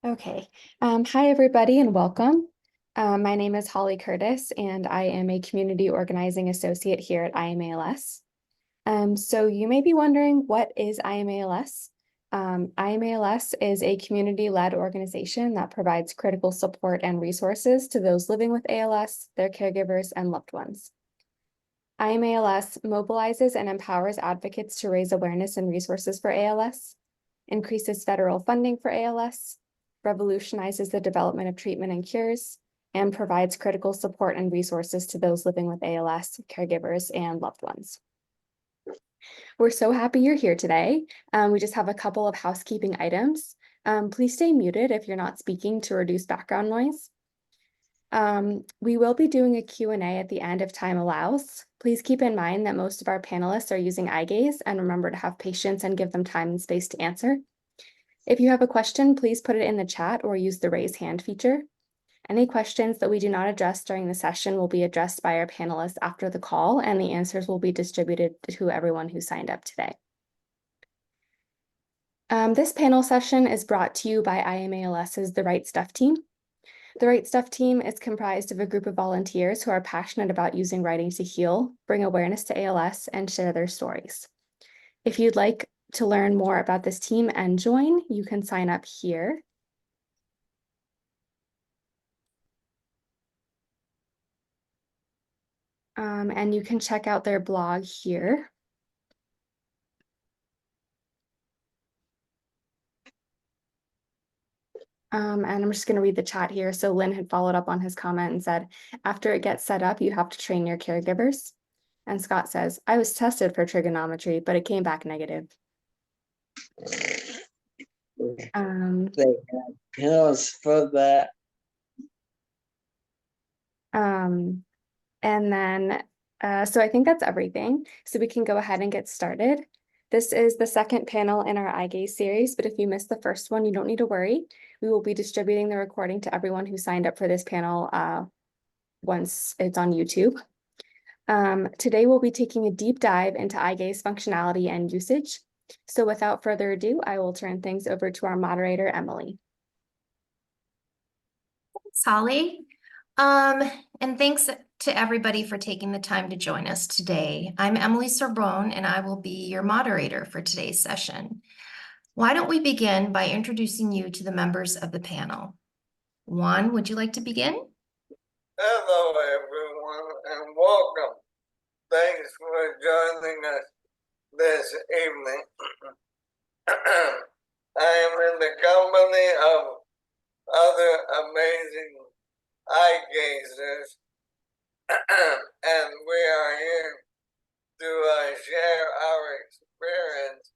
Okay. Hi, everybody, and welcome. My name is Holly Curtis, and I am a Community Organizing Associate here at IMALS. So you may be wondering, what is IMALS? IMALS is a community-led organization that provides critical support and resources to those living with ALS, their caregivers, and loved ones. IMALS mobilizes and empowers advocates to raise awareness and resources for ALS, increases federal funding for ALS, revolutionizes the development of treatment and cures, and provides critical support and resources to those living with ALS, caregivers, and loved ones. We're so happy you're here today. We just have a couple of housekeeping items. Please stay muted if you're not speaking to reduce background noise. We will be doing a Q&A at the end if time allows. Please keep in mind that most of our panelists are using Eyegaze, and remember to have patience and give them time and space to answer. If you have a question, please put it in the chat or use the raise hand feature. Any questions that we do not address during the session will be addressed by our panelists after the call, and the answers will be distributed to everyone who signed up today. This panel session is brought to you by IMALS's The Right Stuff team. The Right Stuff team is comprised of a group of volunteers who are passionate about using writing to heal, bring awareness to ALS, and share their stories. If you'd like to learn more about this team and join, you can sign up here. And you can check out their blog here. And I'm just going to read the chat here. So Lynn had followed up on his comment and said, after it gets set up, you have to train your caregivers. And Scott says, I was tested for trigonometry, but it came back negative. They have pills for that. And then, so I think that's everything. So we can go ahead and get started. This is the second panel in our Eyegaze series, but if you missed the first one, you don't need to worry. We will be distributing the recording to everyone who signed up for this panel once it's on YouTube. Today, we'll be taking a deep dive into Eyegaze functionality and usage. So without further ado, I will turn things over to our moderator, Emily. Thanks, Holly. And thanks to everybody for taking the time to join us today. I'm Emily Sorbonne, and I will be your moderator for today's session. Why don't we begin by introducing you to the members of the panel? Juan, would you like to begin? Hello, everyone, and welcome. Thanks for joining us this evening. I am in the company of other amazing eye-gazers, and we are here to share our experience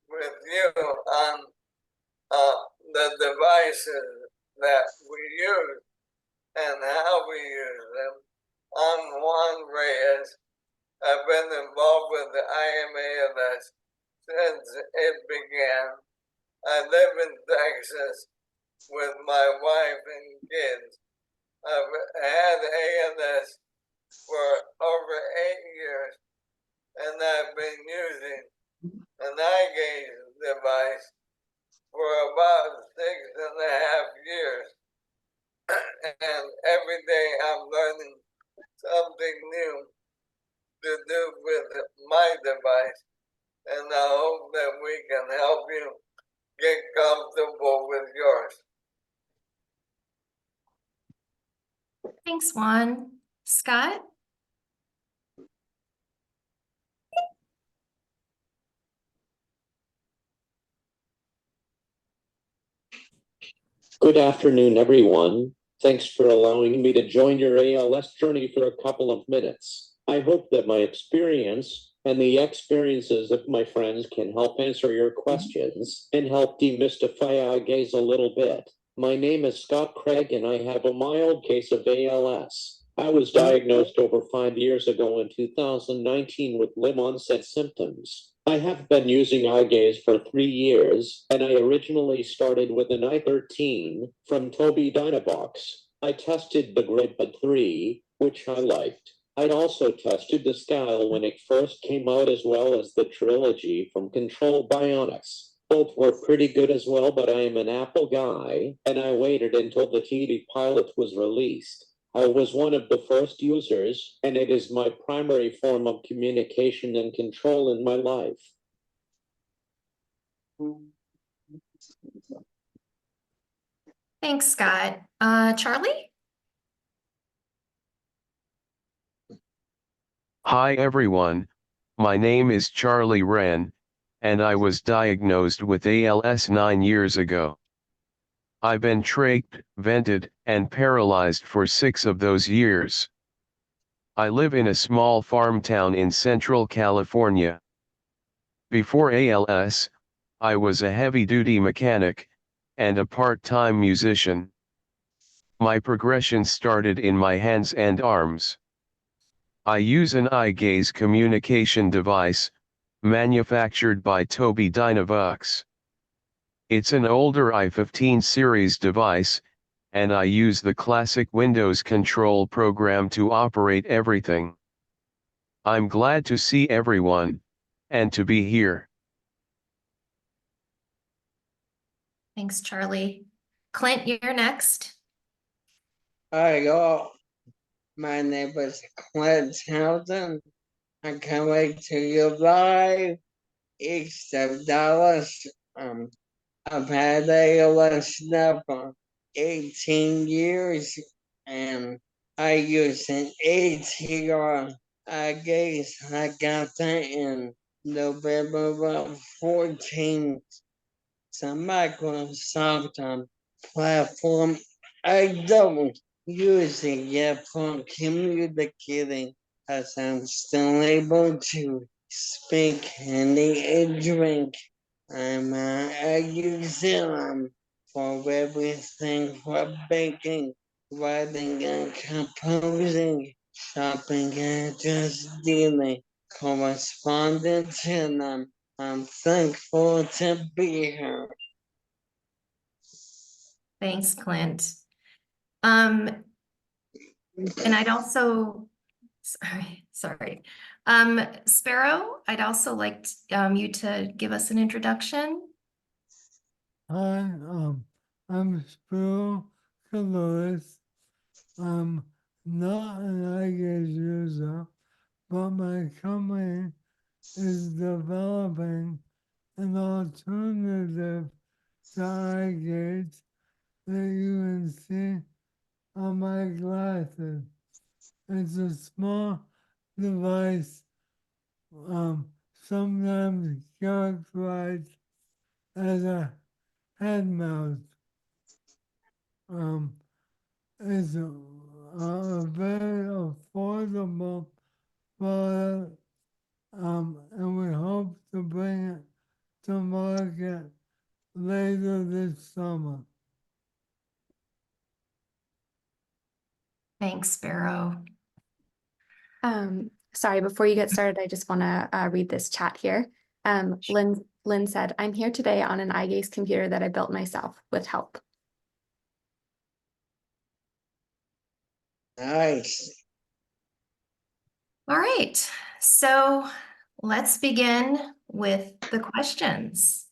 with you on the devices that we use and how we use them. I'm Juan Reyes. I've been involved with the IMALS since it began. I live in Texas with my wife and kids. I've had ALS for over 8 years, and I've been using an Eyegaze device for about 6.5 years. And every day I'm learning something new to do with my device, and I hope that we can help you get comfortable with yours. Thanks, Juan. Scott? Good afternoon, everyone. Thanks for allowing me to join your ALS journey for a couple of minutes. I hope that my experience and the experiences of my friends can help answer your questions and help demystify Eyegaze a little bit. My name is Scott Craig, and I have a mild case of ALS. I was diagnosed over 5 years ago in 2019 with limb-onset symptoms. I have been using Eyegaze for 3 years, and I originally started with an i13 from Tobii Dynabox. I tested the Grid 3, which I liked. I'd also tested the Scale when it first came out, as well as the Trilogy from Control Bionics. Both were pretty good as well, but I am an Apple guy, and I waited until the TV pilot was released. I was one of the first users, and it is my primary form of communication and control in my life. Thanks, Scott. Charlie? Hi everyone, my name is Charlie Wren, and I was diagnosed with ALS 9 years ago. I've been trached, vented, and paralyzed for 6 of those years. I live in a small farm town in Central California. Before ALS, I was a heavy-duty mechanic, and a part-time musician. My progression started in my hands and arms. I use an Eyegaze communication device, manufactured by Tobii Dynavox. It's an older i15 series device, and I use the classic Windows control program to operate everything. I'm glad to see everyone, and to be here. Thanks, Charlie. Clint, you're next. Hi, y'all. My name is Clint Townsend. I can't wait to you live east of Dallas. I've had ALS now for 18 years, and I use an ATR. I guess I got that in November of 14. It's a Microsoft platform. I don't use it yet for communicating, as I'm still able to speak and eat and drink. I use it for everything, for baking, writing and composing, shopping and just dealing, correspondence, and I'm thankful to be here. Thanks, Clint. And I'd also, sorry. Sparrow, I'd also like you to give us an introduction. Hi, I'm Sparrow Colores. I'm not an Eyegaze user, but my company is developing an alternative to Eyegaze that you can see on my glasses. It's a small device, sometimes characterized as a head mouse. It's a very affordable product, and we hope to bring it to market later this summer. Thanks, Sparrow. Sorry, before you get started, I just want to read this chat here. Lynn said, I'm here today on an Eyegaze computer that I built myself with help. Nice. All right, so let's begin with the questions.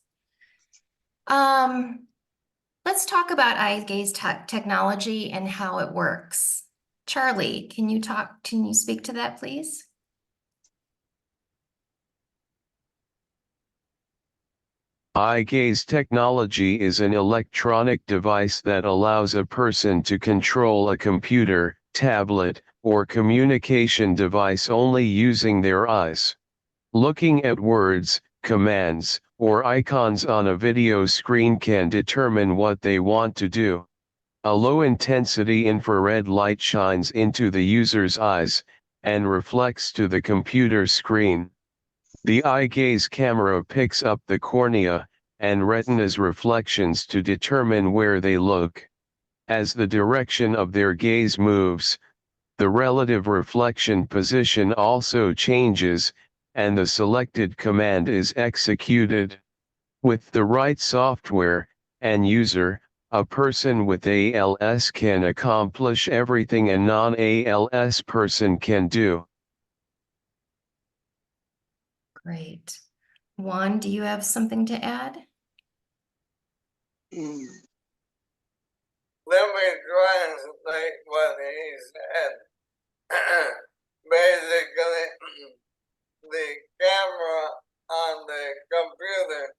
Let's talk about Eyegaze technology and how it works. Charlie, can you speak to that, please? Eyegaze technology is an electronic device that allows a person to control a computer, tablet, or communication device only using their eyes. Looking at words, commands, or icons on a video screen can determine what they want to do. A low-intensity infrared light shines into the user's eyes, and reflects to the computer screen. The Eyegaze camera picks up the cornea and retina's reflections to determine where they look. As the direction of their gaze moves, the relative reflection position also changes, and the selected command is executed. With the right software and user, a person with ALS can accomplish everything a non-ALS person can do. Great. Juan, do you have something to add? Let me translate what he said. Basically, the camera on the computer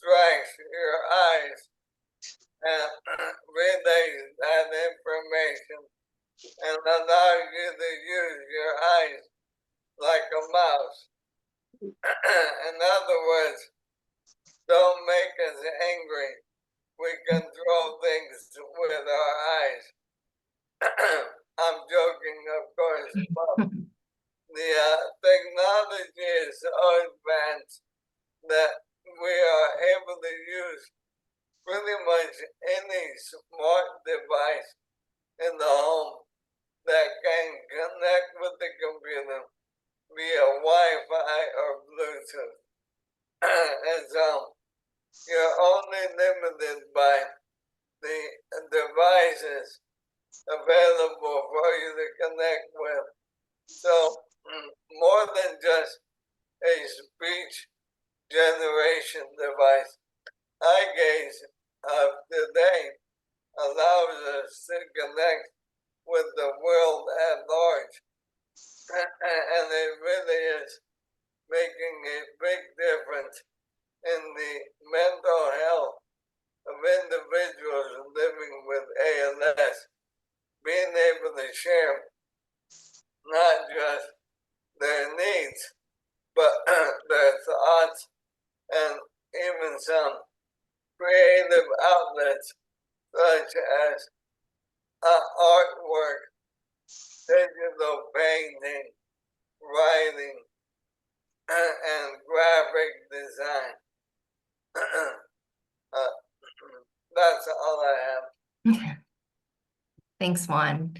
tracks your eyes and relays that information and allows you to use your eyes like a mouse. In other words, don't make us angry. We control things with our eyes. I'm joking, of course, but the technology is so advanced that we are able to use pretty much any smart device in the home that can connect with the computer via Wi-Fi or Bluetooth. And so you're only limited by the devices available for you to connect with. So more than just a speech generation device, Eyegaze of today allows us to connect with the world at large. And it really is making a big difference in the mental health of individuals living with ALS, being able to share not just their needs, but their thoughts and even some creative outlets such as artwork, digital painting, writing, and graphic design. That's all I have. Thanks, Juan.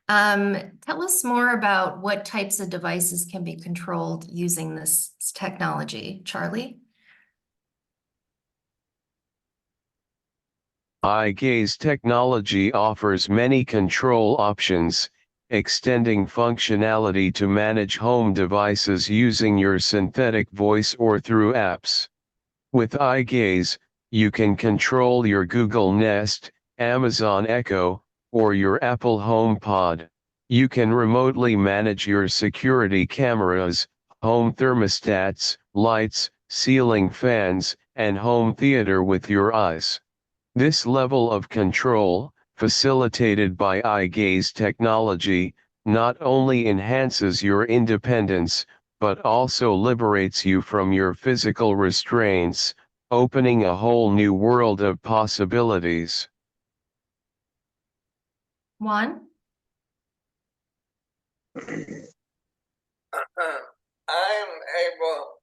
Tell us more about what types of devices can be controlled using this technology, Charlie. Eyegaze technology offers many control options, extending functionality to manage home devices using your synthetic voice or through apps. With Eyegaze, you can control your Google Nest, Amazon Echo, or your Apple HomePod. You can remotely manage your security cameras, home thermostats, lights, ceiling fans, and home theater with your eyes. This level of control, facilitated by Eyegaze technology, not only enhances your independence, but also liberates you from your physical restraints, opening a whole new world of possibilities. Juan? I'm able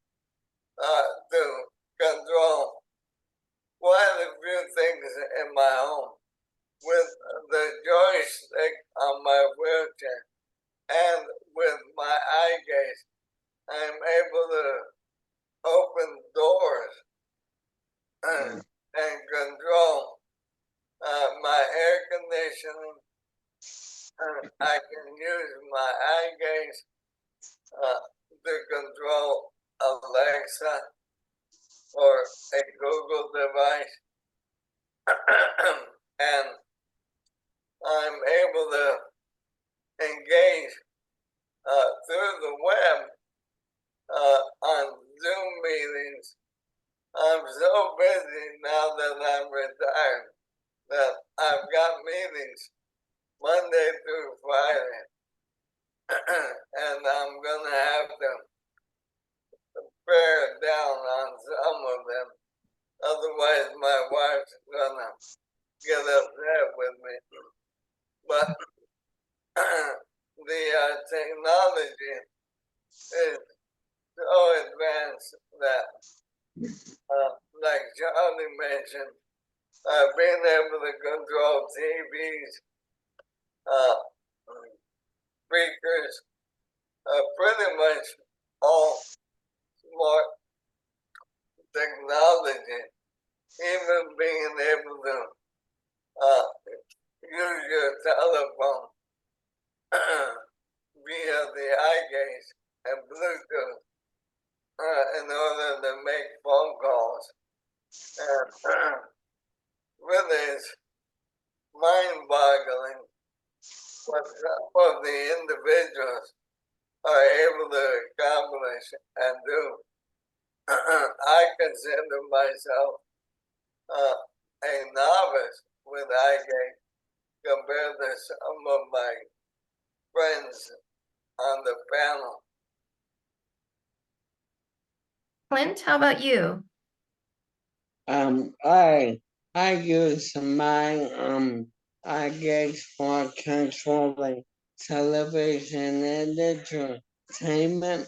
to control quite a few things in my home with the joystick on my wheelchair and with my Eyegaze. I'm able to open doors and control my air conditioning. I can use my Eyegaze to control Alexa or a Google device. And I'm able to engage through the web on Zoom meetings. I'm so busy now that I'm retired that I've got meetings Monday through Friday. And I'm going to have to bear down on some of them. Otherwise, my wife's going to get upset with me. But the technology is so advanced that, like Charlie mentioned, being able to control TVs, speakers, pretty much all smart technology, even being able to use your telephone via the Eyegaze and Bluetooth in order to make phone calls. And really is mind-boggling what some of the individuals are able to accomplish and do. I consider myself a novice with Eyegaze compared to some of my friends on the panel. Clint, how about you? I use my Eyegaze for controlling television and entertainment.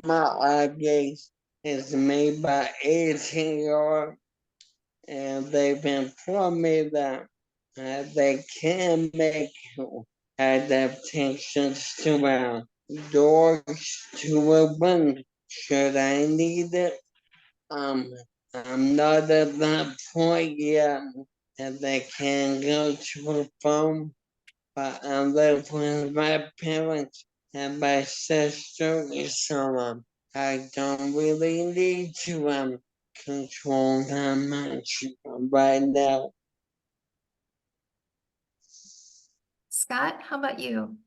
My Eyegaze is made by ATR, and they've informed me that they can make adaptations to our doors to open should I need it. Um, I'm not at that point yet, and they can go to a phone, but I live with my parents and my sister, so I don't really need to control that much right now. Scott, how about you?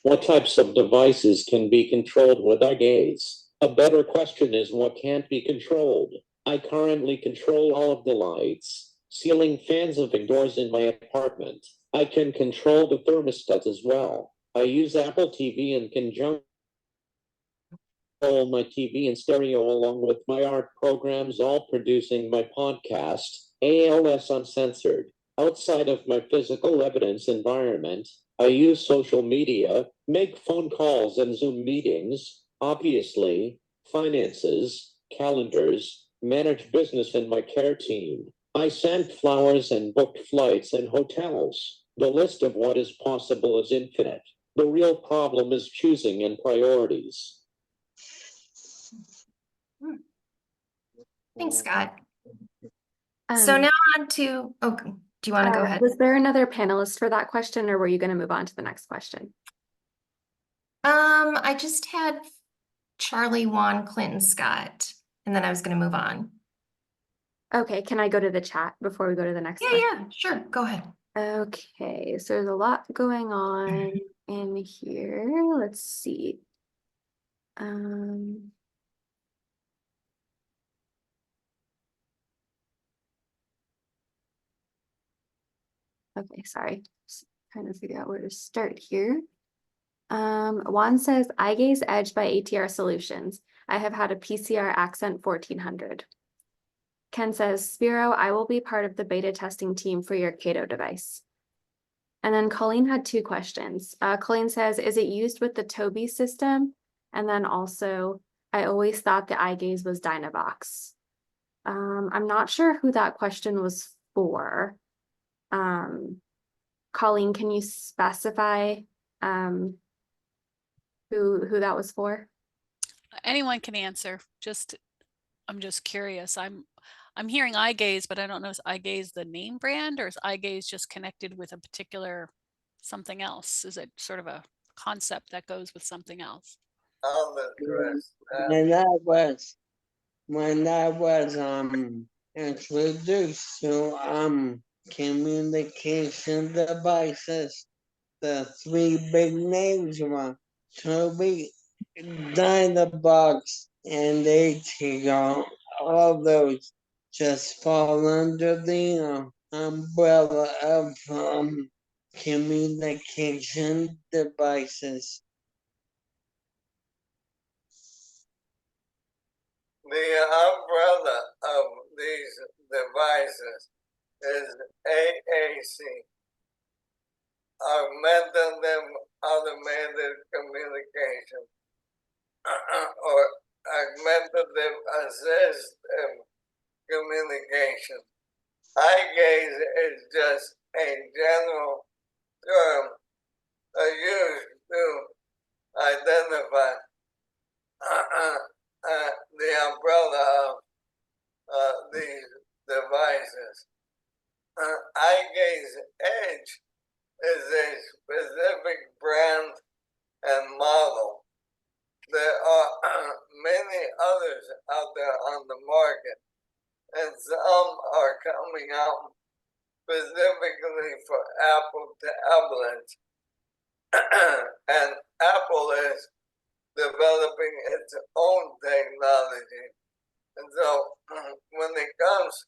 What types of devices can be controlled with Eyegaze? A better question is what can't be controlled. I currently control all of the lights, ceiling fans, and doors in my apartment. I can control the thermostat as well. I use Apple TV in conjunction my TV and stereo along with my art programs, all producing my podcast, ALS Uncensored. Outside of my physical evidence environment, I use social media, make phone calls and Zoom meetings, obviously, finances, calendars, manage business and my care team. I sent flowers and booked flights and hotels. The list of what is possible is infinite. The real problem is choosing and priorities. Thanks, Scott. So now on to, oh, do you want to go ahead? Was there another panelist for that question, or were you going to move on to the next question? I just had Charlie, Juan, Clinton, Scott, and then I was going to move on. Okay, can I go to the chat before we go to the next question? Yeah, sure. Go ahead. Okay, so there's a lot going on in here. Let's see. Okay, sorry. Just trying to figure out where to start here. Juan says, Eyegaze Edge by ATR Solutions. I have had a PCR accent 1400. Ken says, Spiro, I will be part of the beta testing team for your Cato device. And then Colleen had two questions. Colleen says, is it used with the Tobii system? And then also, I always thought the Eyegaze was Dynavox. I'm not sure who that question was for. Colleen, can you specify who that was for? Anyone can answer. I'm just curious. I'm hearing Eyegaze, but I don't know, is Eyegaze the name brand, or is Eyegaze just connected with a particular something else? Is it sort of a concept that goes with something else? When I was introduced to communication devices, the three big names were Tobii, Dynavox, and ATR. All those just fall under the umbrella of communication devices. The umbrella of these devices is AAC, Augmentative Alternative Communication, or Augmentative Assistive Communication. Eyegaze is just a general term used to identify the umbrella of coming out specifically for Apple tablets. And Apple is developing its own technology. And so when it comes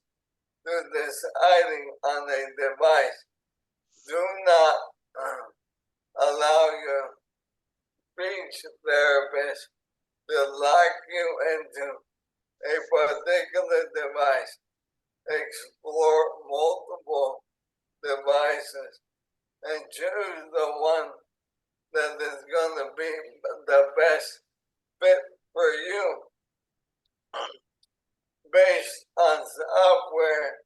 to deciding on a device, do not allow your speech therapist to lock you into a particular device. Explore multiple devices and choose the one that is going to be the best fit for you based on software,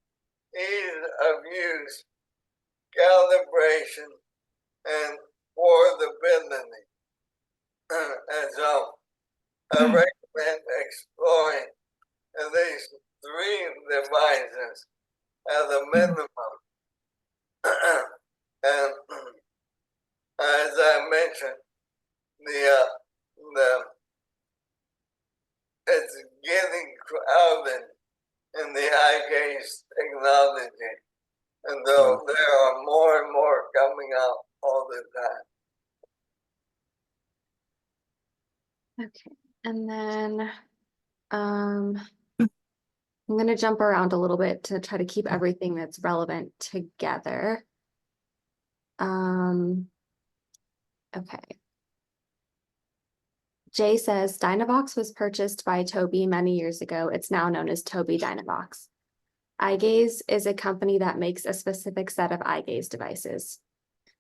ease of use, calibration, and portability. And so I recommend exploring at least 3 devices at a minimum. And as I mentioned, it's getting crowded in the Eyegaze technology, and though there are more and more coming out all the time. Okay, and then I'm going to jump around a little bit to try to keep everything that's relevant together. Okay. Jay says, Dynavox was purchased by Tobii many years ago. It's now known as Tobii Dynavox. Eyegaze is a company that makes a specific set of Eyegaze devices.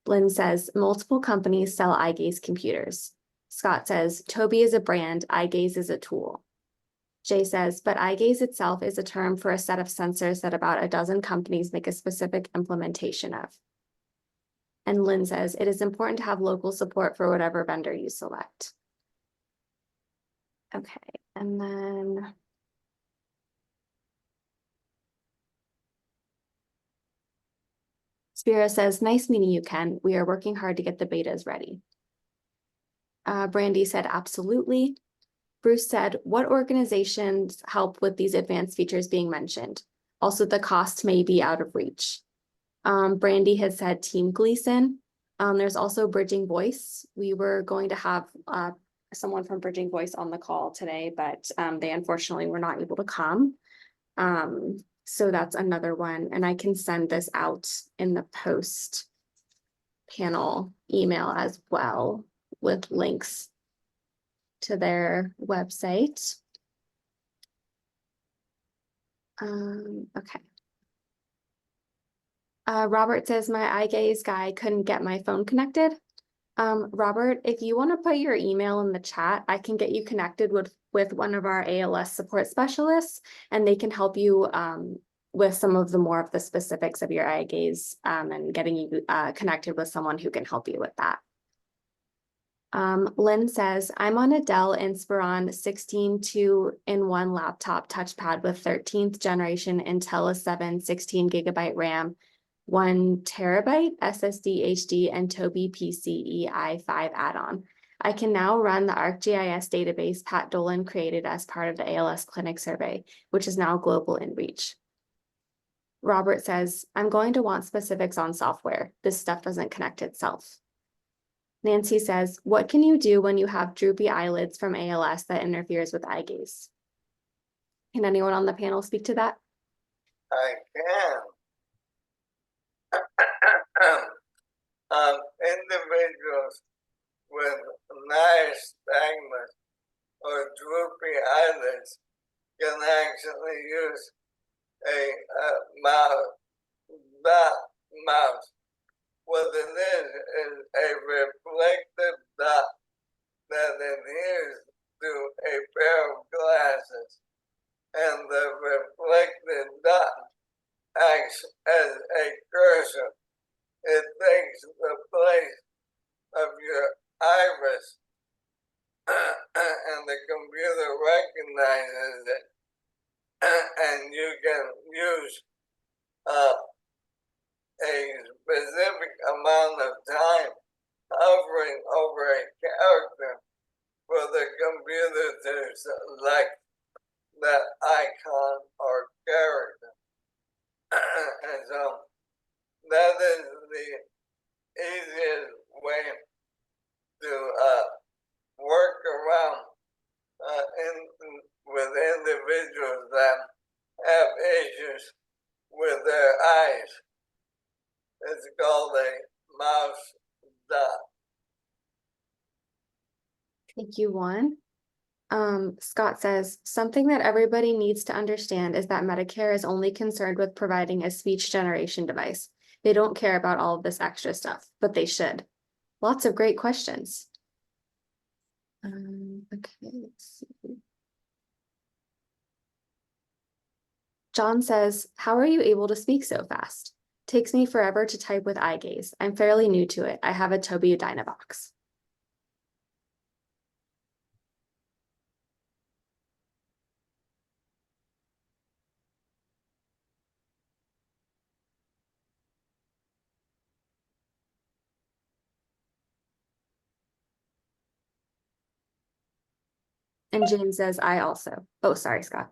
Lynn says, multiple companies sell Eyegaze computers. Scott says, Tobii is a brand, Eyegaze is a tool. Jay says, but Eyegaze itself is a term for a set of sensors that about a dozen companies make a specific implementation of. And Lynn says, it is important to have local support for whatever vendor you select. Okay, and then Spira says, nice meeting you, Ken. We are working hard to get the betas ready. Brandy said, absolutely. Bruce said, what organizations help with these advanced features being mentioned? Also, the cost may be out of reach. Brandy had said Team Gleason. There's also Bridging Voice. We were going to have someone from Bridging Voice on the call today, but they unfortunately were not able to come. So that's another one. And I can send this out in the post panel email as well with links to their website. Okay. Robert says, my Eyegaze guy couldn't get my phone connected. Robert, if you want to put your email in the chat, I can get you connected with one of our ALS support specialists, and they can help you with some of the more of the specifics of your Eyegaze and getting you connected with someone who can help you with that. Lynn says, I'm on a Dell Inspiron 16 2-in-1 laptop touchpad with 13th generation Intel 7 16 GB RAM, 1 TB SSD HD, and Tobii PCE i5 add-on. I can now run the ArcGIS database Pat Dolan created as part of the ALS Clinic survey, which is now global in reach. Robert says, I'm going to want specifics on software. This stuff doesn't connect itself. Nancy says, what can you do when you have droopy eyelids from ALS that interferes with Eyegaze? Can anyone on the panel speak to that? I can. Individuals with nystagmus or droopy eyelids can actually use a mouse. What it is a reflective dot that adheres to a pair of glasses, and the reflected dot acts as a cursor. It takes the place of your iris, and the computer recognizes it, and you can use a specific amount of time hovering over a character for the computer to select that icon or character. And so that is the easiest way to work around with individuals that have issues with their eyes. It's called a mouse dot. Thank you, Juan. Scott says, something that everybody needs to understand is that Medicare is only concerned with providing a speech generation device. They don't care about all of this extra stuff, but they should. Lots of great questions. Okay, let's see. John says, how are you able to speak so fast? Takes me forever to type with Eyegaze. I'm fairly new to it. I have a Tobii Dynavox. And James says, I also. Oh, sorry, Scott.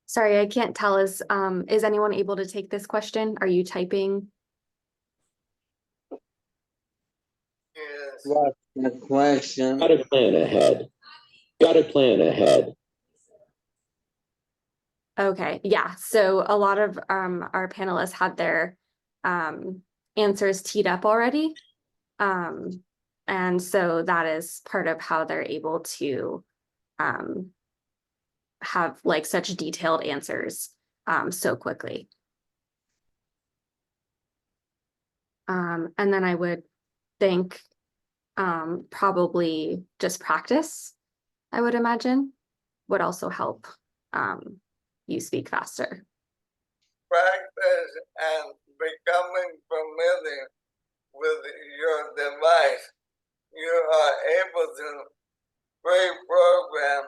Sorry, I can't tell. Is anyone able to take this question? Are you typing? Yes. What's the question? Gotta plan ahead. Gotta plan ahead. Okay, yeah. So a lot of our panelists had their answers teed up already. And so that is part of how they're able to have like such detailed answers so quickly. And then I would think probably just practice, I would imagine, would also help you speak faster. Practice and becoming familiar with your device, you are able to pre-program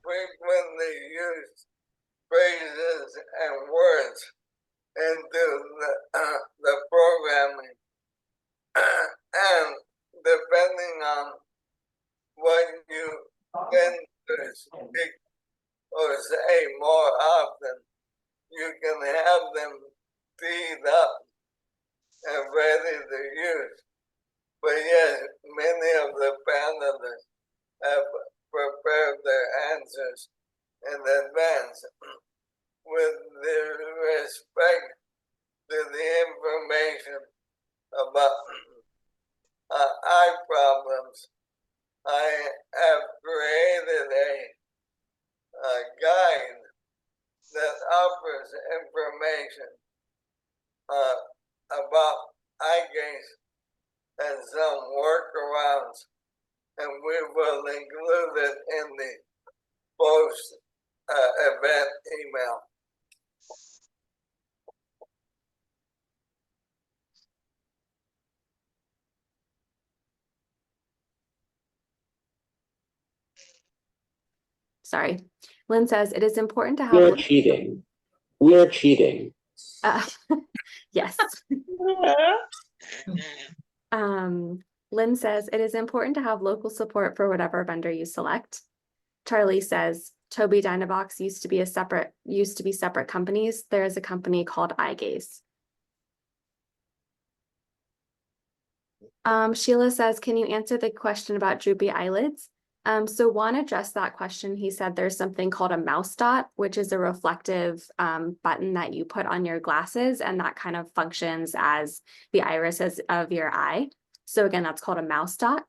frequently used phrases and words into the programming. And depending on what you tend to speak or say more often, you can have them teed up and ready to use. But yes, many of the panelists have prepared their answers in advance with respect to the information about eye problems. I have created a guide that offers information about Eyegaze and some workarounds, and we will include it in the post event email. Sorry. Lynn says it is important to We're have. cheating. We're cheating. Yes. Lynn says it is important to have local support for whatever vendor you select. Charlie says Tobii Dynavox used to be separate companies. There is a company called Eyegaze. Sheila says, can you answer the question about droopy eyelids? So Juan addressed that question. He said there's something called a mouse dot, which is a reflective button that you put on your glasses, and that kind of functions as the irises of your eye. So again, that's called a mouse dot.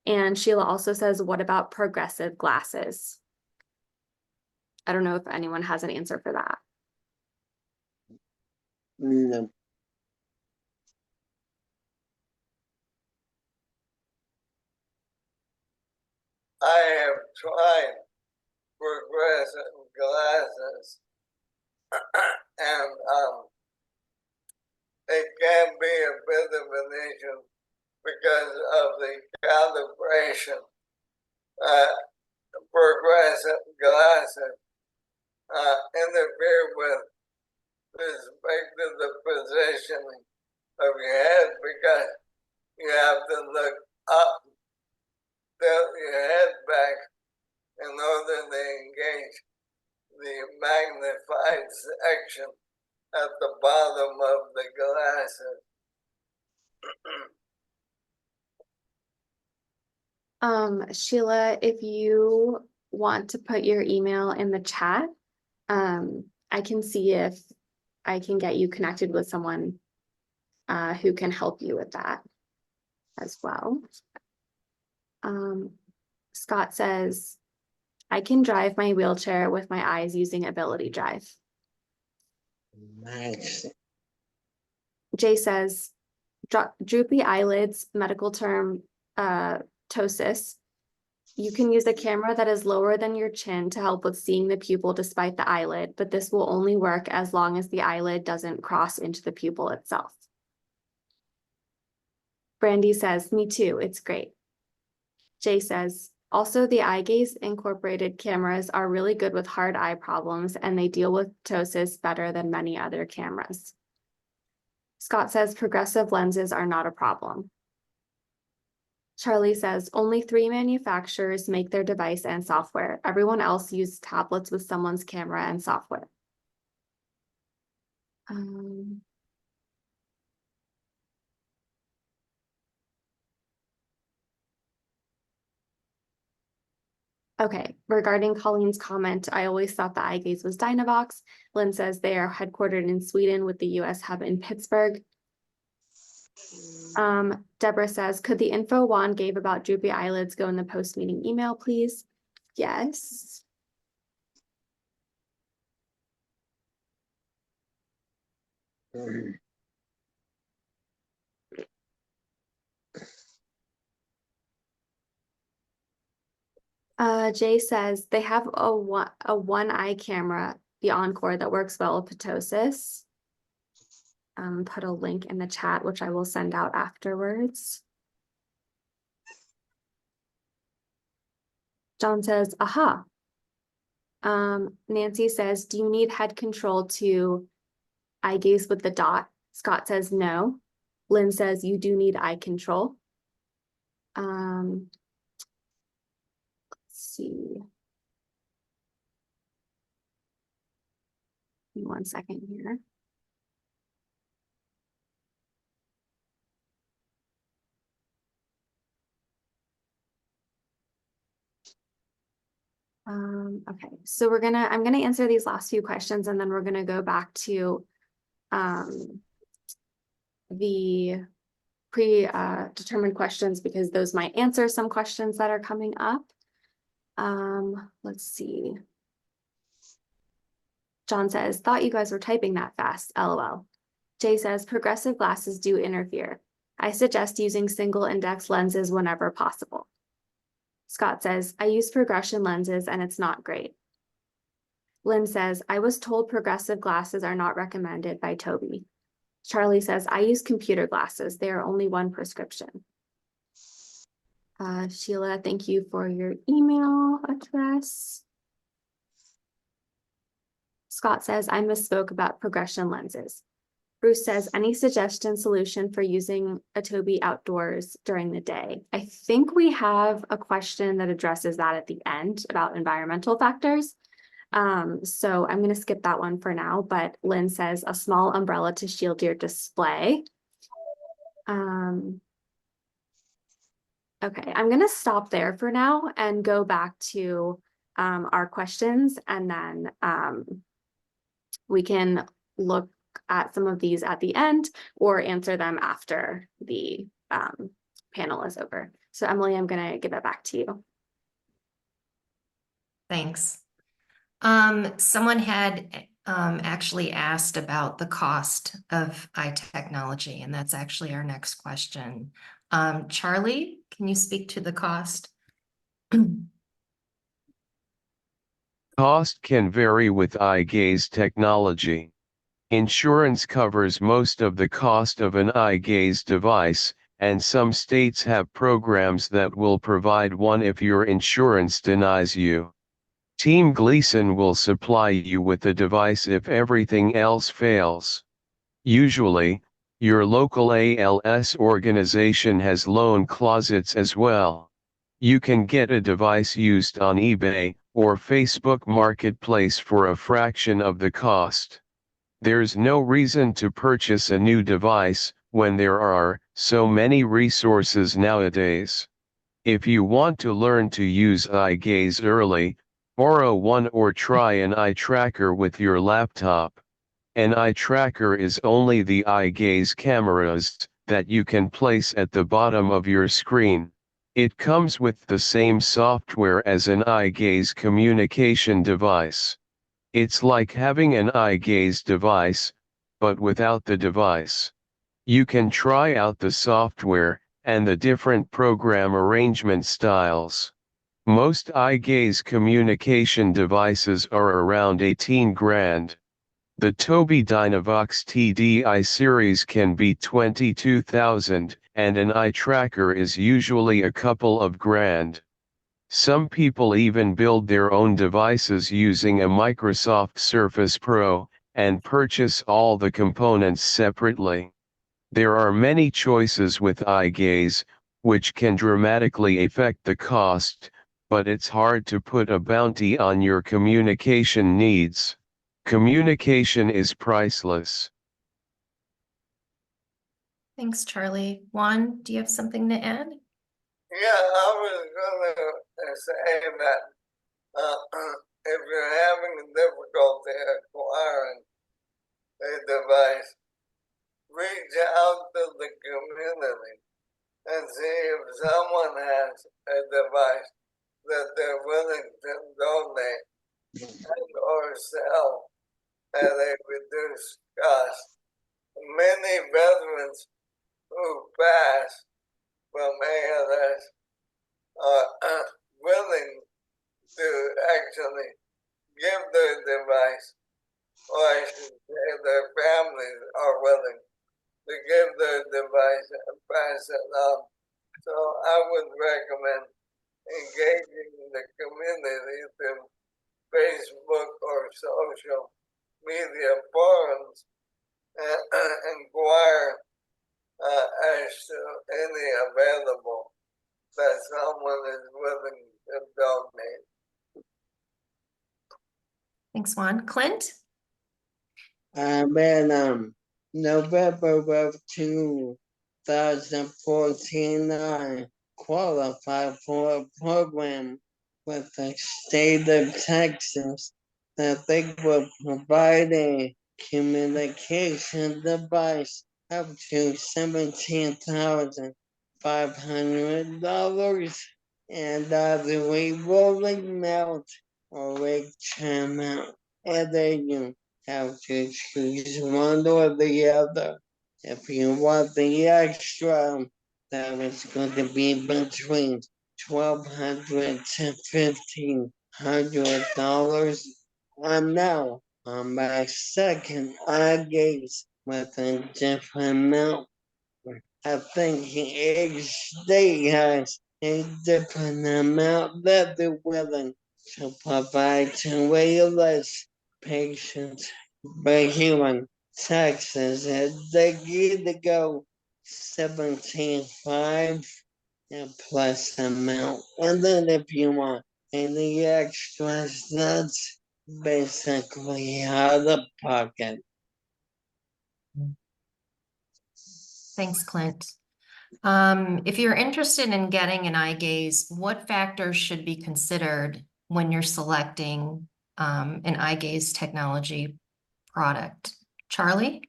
And Sheila also says, what about progressive glasses? I don't know if anyone has an answer for that. No. I have tried progressive glasses and it can be a bit of an issue because of the calibration. Progressive glasses interfere with respect to the position of your head, because you have to look up, tilt your head back in order to engage the magnified section at the bottom of the glasses. Sheila, if you want to put your email in the chat, I can see if I can get you connected with someone who can help you with that as well. Scott says, I can drive my wheelchair with my eyes using Ability Drive. Nice. Jay says, droopy eyelids, medical term ptosis. You can use a camera that is lower than your chin to help with seeing the pupil despite the eyelid, but this will only work as long as the eyelid doesn't cross into the pupil itself. Brandy says, me too, it's great. Jay says, also the Eyegaze incorporated cameras are really good with hard eye problems and they deal with ptosis better than many other cameras. Scott says progressive lenses are not a problem. Charlie says only 3 manufacturers make their device and software. Everyone else uses tablets with someone's camera and software. Okay, regarding Colleen's comment, I always thought the Eyegaze was Dynavox. Lynn says they are headquartered in Sweden with the US hub in Pittsburgh. Deborah says, could the info Juan gave about droopy eyelids go in the post-meeting email, please? Yes. Jay says they have a one eye camera, the Encore, that works well with ptosis. Put a link in the chat, which I will send out afterwards. John says, aha. Nancy says, do you need head control to Eyegaze with the dot? Scott says, no. Lynn says, you do need eye control. Let's see. Give me 1 second here. Okay, so I'm gonna answer these last few questions and then we're gonna go back to the predetermined questions because those might answer some questions that are coming up. Let's see. John says, thought you guys were typing that fast, LOL. Jay says, progressive glasses do interfere. I suggest using single index lenses whenever possible. Scott says, I use progression lenses and it's not great. Lynn says, I was told progressive glasses are not recommended by Toby. Charlie says, I use computer glasses. They are only one prescription. Sheila, thank you for your email address. Scott says, I misspoke about progression lenses. Bruce says, any suggestion solution for using a Toby outdoors during the day? I think we have a question that addresses that at the end about environmental factors. So I'm going to skip that one for now, but Lynn says a small umbrella to shield your display. Okay, I'm going to stop there for now and go back to our questions, and then we can look at some of these at the end or answer them after the panel is over. So Emily, I'm going to give it back to you. Thanks. Someone had actually asked about the cost of eye technology, and that's actually our next question. Charlie, can you speak to the cost? Cost can vary with Eyegaze technology. Insurance covers most of the cost of an Eyegaze device, and some states have programs that will provide one if your insurance denies you. Team Gleason will supply you with the device if everything else fails. Usually, your local ALS organization has loan closets as well. You can get a device used on eBay or Facebook Marketplace for a fraction of the cost. There's no reason to purchase a new device when there are so many resources nowadays. If you want to learn to use Eyegaze early, borrow one or try an eye tracker with your laptop. An eye tracker is only the Eyegaze cameras that you can place at the bottom of your screen. It comes with the same software as an Eyegaze communication device. It's like having an Eyegaze device, but without the device. You can try out the software and the different program arrangement styles. Most Eyegaze communication devices are around 18 grand. The Tobii Dynavox TDI series can be 22,000, and an eye tracker is usually a couple of grand. Some people even build their own devices using a Microsoft Surface Pro, and purchase all the components separately. There are many choices with Eyegaze, which can dramatically affect the cost, but it's hard to put a bounty on your communication needs. Communication is priceless. Thanks, Charlie. Juan, do you have something to add? Yeah, I was gonna say that if you're having difficulty acquiring a device, reach out to the community and see if someone has a device that they're willing to donate and or sell at a reduced cost. Many veterans who pass from ALS are willing to actually give their device, or I should say their families are willing to give their device and pass it on. So I would recommend engaging the community through Facebook or social media forums and inquire as to any available that someone is willing to donate. Thanks, Juan. Clint? In November of 2014, I qualified for a program with the state of Texas that they were providing communication device up to $17,500, and the revolving amount or return amount, and then you have to choose one or the other. If you want the extra, that is going to be between $1,200 to $1,500. I'm now on my second Eyegaze with a different amount. I think each state has a different amount that they're willing to provide to ALS patients. But here in Texas, they either go 17.5 and plus amount, and then if you want any extras, that's basically out of pocket. Thanks, Clint. If you're interested in getting an Eyegaze, what factors should be considered when you're selecting an Eyegaze technology product? Charlie?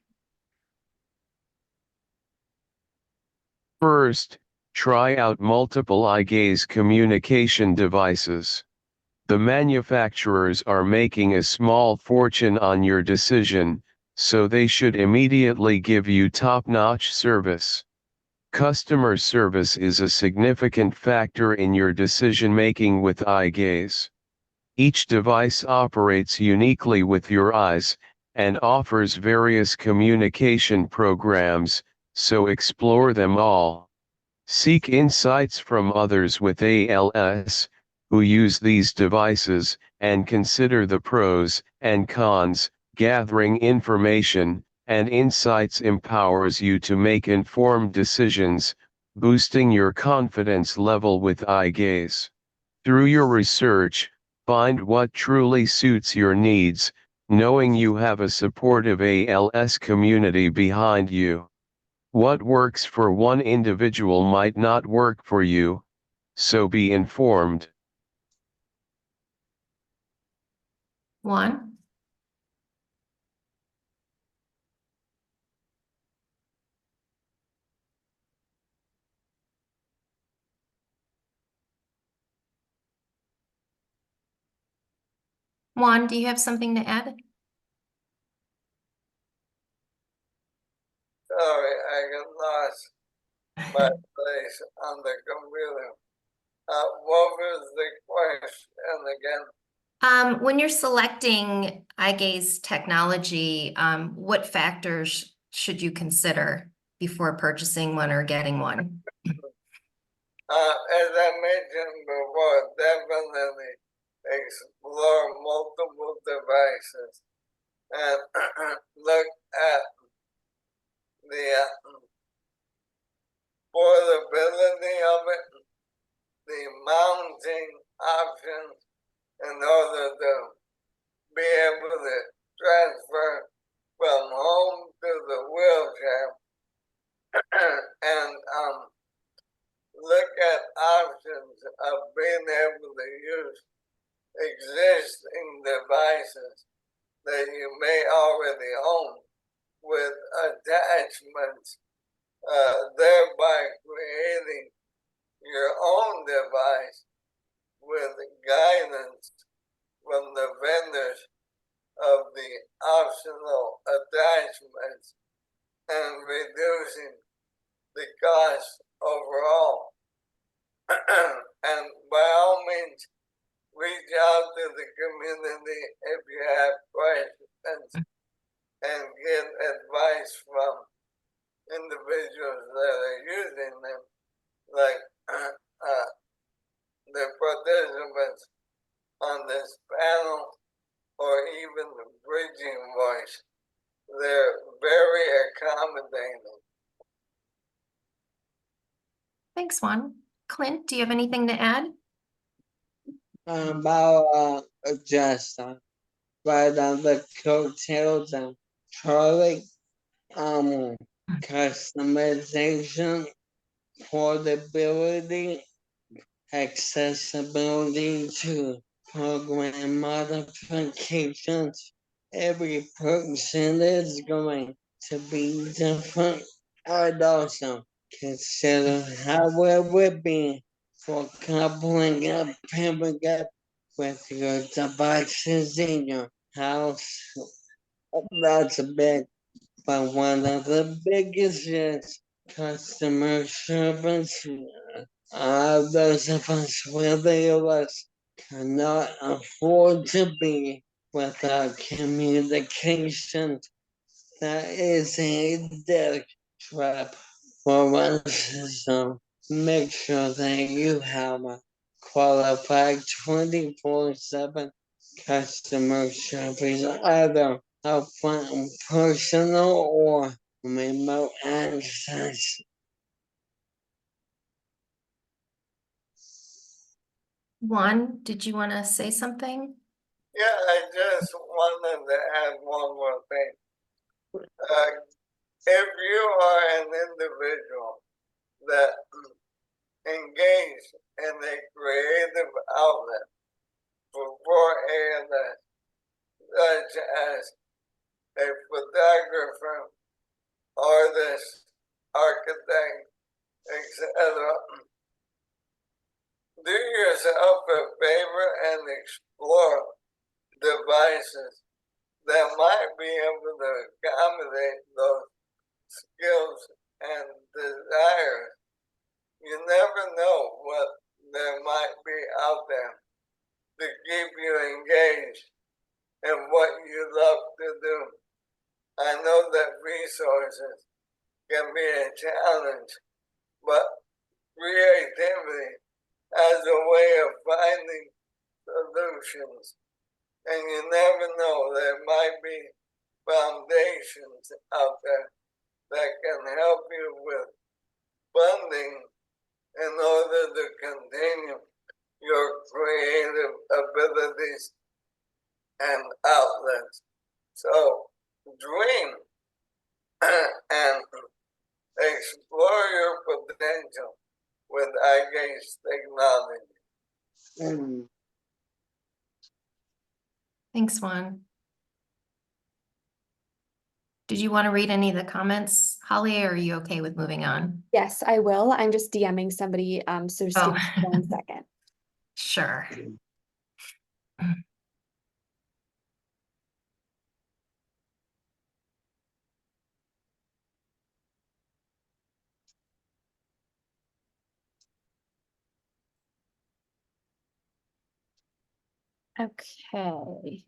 First, try out multiple Eyegaze communication devices. The manufacturers are making a small fortune on your decision, so they should immediately give you top-notch service. Customer service is a significant factor in your decision-making with Eyegaze. Each device operates uniquely with your eyes, and offers various communication programs, so explore them all. Seek insights from others with ALS, who use these devices, and consider the pros and cons. Gathering information and insights empowers you to make informed decisions, boosting your confidence level with Eyegaze. Through your research, find what truly suits your needs, knowing you have a supportive ALS community behind you. What works for one individual might not work for you, so be informed. Juan? Juan, do you have something to add? Sorry, I got lost my place on the computer. What was the question again? When you're selecting Eyegaze technology, what factors should you consider before purchasing one or getting one? As I mentioned before, definitely explore multiple devices and look at the portability of it, the mounting options in order to be able to transfer from home to the wheelchair and look at options of being able to use existing devices that you may already own with attachments, thereby creating your own device with guidance from the vendors of the optional attachments and reducing the cost overall. And by all means, reach out to the community if you have questions and get advice from individuals that are using them, like the participants on this panel or even the bridging voice. They're very accommodating. Thanks, Juan. Clint, do you have anything to add? About just right on the coattails of Charlie, customization, portability, accessibility to program modifications. Every person is going to be different. I'd also consider how it would be for coupling up, pairing up with your devices in your house. That's a big, but one of the biggest is customer service. Those of us with ALS cannot afford to be without communication. That is a death trap for us. So make sure that you have a qualified 24/7 customer service, either upfront personal or remote access. Juan, did you want to say something? Yeah, I just wanted to add one more thing. If you are an individual that engage in a creative outlet for ALS, such as a photographer, artist, architect, etc., do yourself a favor and explore devices that might be able to accommodate those skills and desires. You never know what there might be out there to keep you engaged in what you love to do. I know that resources can be a challenge, but creativity as a way of finding you never know, there might be foundations out there that can help you with funding in order to continue your creative abilities and outlets. So dream and explore your potential with Eyegaze technology. Thanks, Juan. Did you want to read any of the comments, Holly, or are you okay with moving on? Yes, I will. I'm just DMing somebody, so just give me 1 second. Sure. Okay.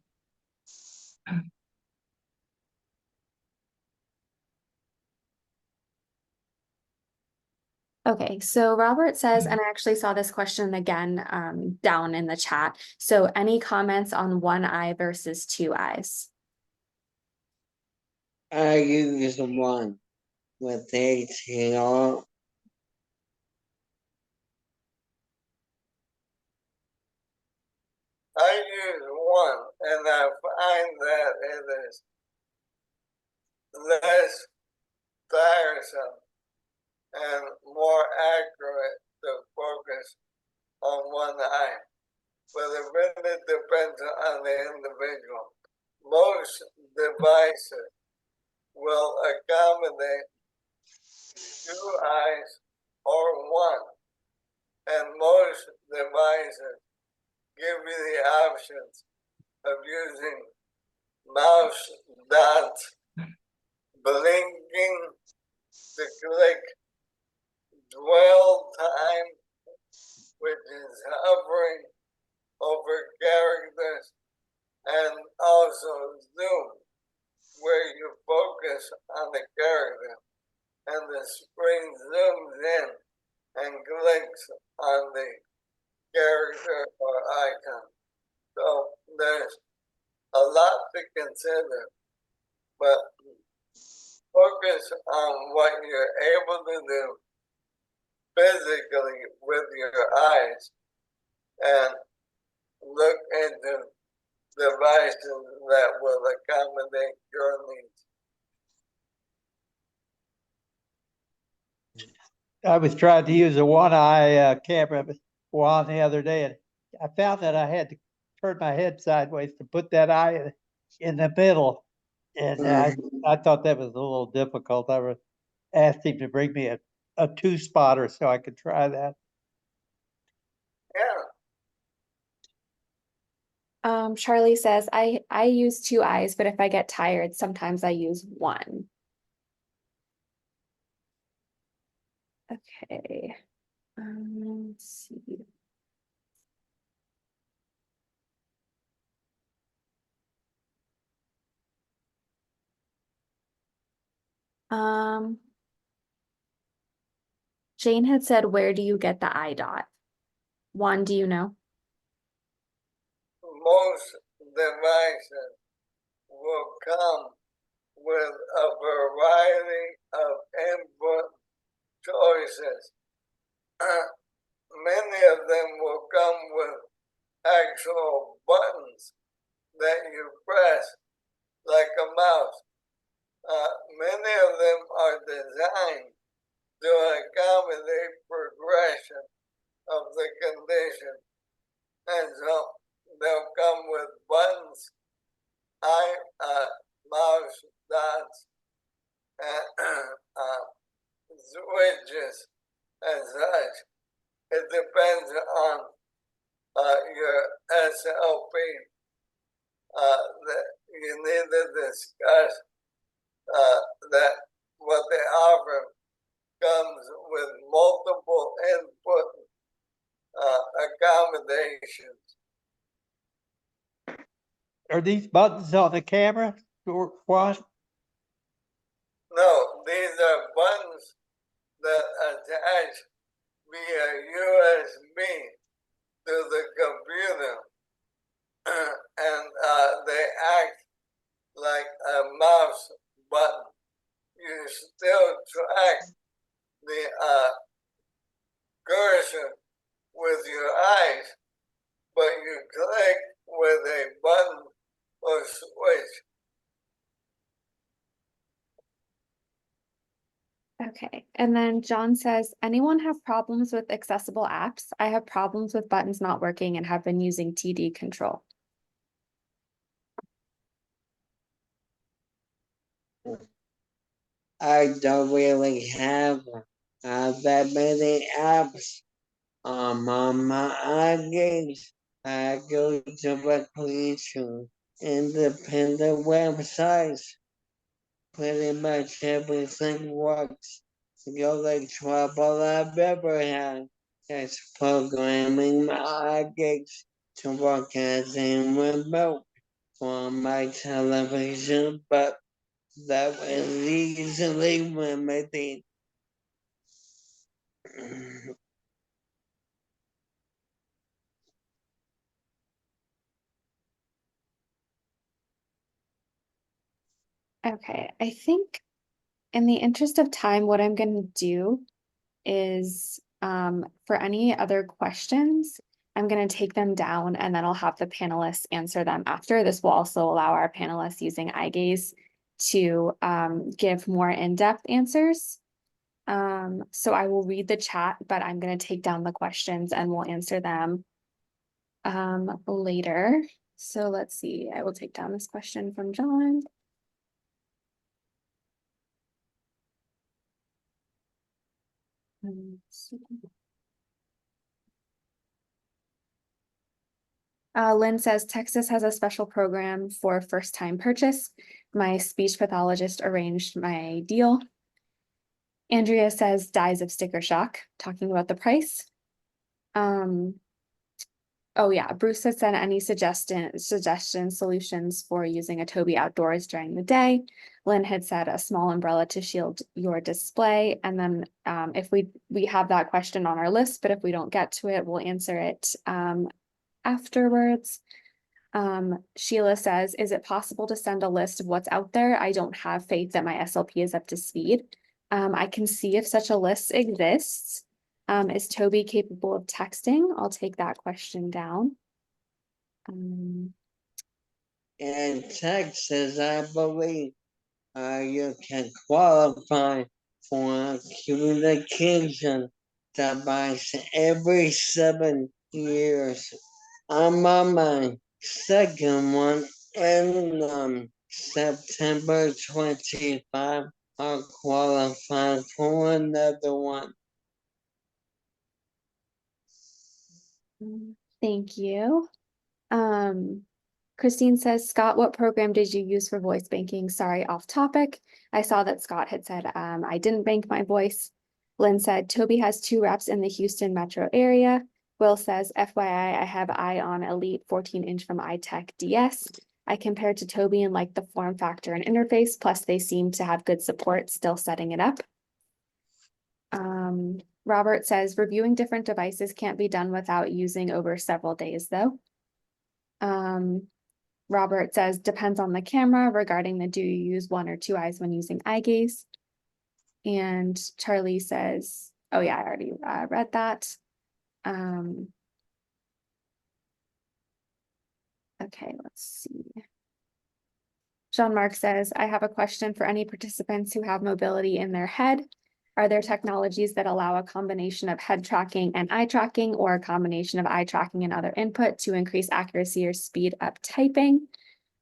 Okay, so Robert says, and I actually saw this question again down in the chat. So any comments on one eye versus two eyes? I use one with HDR. I use one, and I find that it is less tiresome and more accurate to focus on one eye. But it really depends on the individual. Most devices will accommodate two eyes or one, and most devices give you the options of using mouse dots, blinking to click, dwell time, which is hovering over characters, and also zoom, where you focus on the character and the screen zooms in and clicks on the character or icon. So there's a lot to consider, but focus on what you're able to do physically with your eyes and look into devices that will accommodate your needs. I was trying to use a one-eye camera on the other day, and I found that I had to turn my head sideways to put that eye in the middle, and I thought that was a little difficult. I asked him to bring me a two-spotter so I could try that. Yeah. Charlie says, I use two eyes, but if I get tired, sometimes I use one. Okay. Let's see. Jane had said, where do you get the eye dot? Juan, do you know? Most devices will come with a variety of input choices. Many of them will come with actual buttons that you press like a mouse. Many of them are designed to accommodate progression of the condition. And so they'll come with buttons, mouse dots, and switches and such. It depends on your SLP that you need to discuss that what they offer comes with multiple input accommodations. Are these buttons on the camera, Juan? No, these are buttons that attach via USB to the computer, and they act like a mouse button. You still track the cursor with your eyes, but you click with a button or switch. Okay, and then John says, anyone have problems with accessible apps? I have problems with buttons not working and have been using TD control. I don't really have that many apps on my Eyegaze. I go directly to independent websites. Pretty much everything works. The only trouble I've ever had is programming my Eyegaze to work as a remote for my television, but that was easily remedied. Okay, I think in the interest of time, what I'm going to do is for any other questions, I'm going to take them down and then I'll have the panelists answer them after. This will also allow our panelists using Eyegaze to give more in-depth answers. So I will read the chat, but I'm going to take down the questions and we'll answer them later. So let's see, I will take down this question from John. Lynn says, Texas has a special program for first-time purchase. My speech pathologist arranged my deal. Andrea says, dies of sticker shock, talking about the price. Oh yeah, Bruce has sent any suggestions, solutions for using a Tobii outdoors during the day. Lynn had said a small umbrella to shield your display. And then if we have that question on our list, but if we don't get to it, we'll answer it afterwards. Sheila says, is it possible to send a list of what's out there? I don't have faith that my SLP is up to speed. I can see if such a list exists. Is Tobii capable of texting? I'll take that question down. In Texas, I believe you can qualify for a communication device every 7 years. I'm on my second one in September 25. I'll qualify for another one. Thank you. Christine says, Scott, what program did you use for voice banking? Sorry, off topic. I saw that Scott had said, I didn't bank my voice. Lynn said, Tobii has 2 reps in the Houston metro area. Will says, FYI, I have Ion Elite 14-inch from iTech DS. I compared to Tobii and like the form factor and interface, plus they seem to have good support, still setting it up. Robert says, reviewing different devices can't be done without using over several days though. Robert says, depends on the camera regarding the do you use 1 or 2 eyes when using Eyegaze. And Charlie says, oh yeah, I already read that. Okay, let's see. Jean-Marc says, I have a question for any participants who have mobility in their head. Are there technologies that allow a combination of head tracking and eye tracking, or a combination of eye tracking and other input to increase accuracy or speed up typing?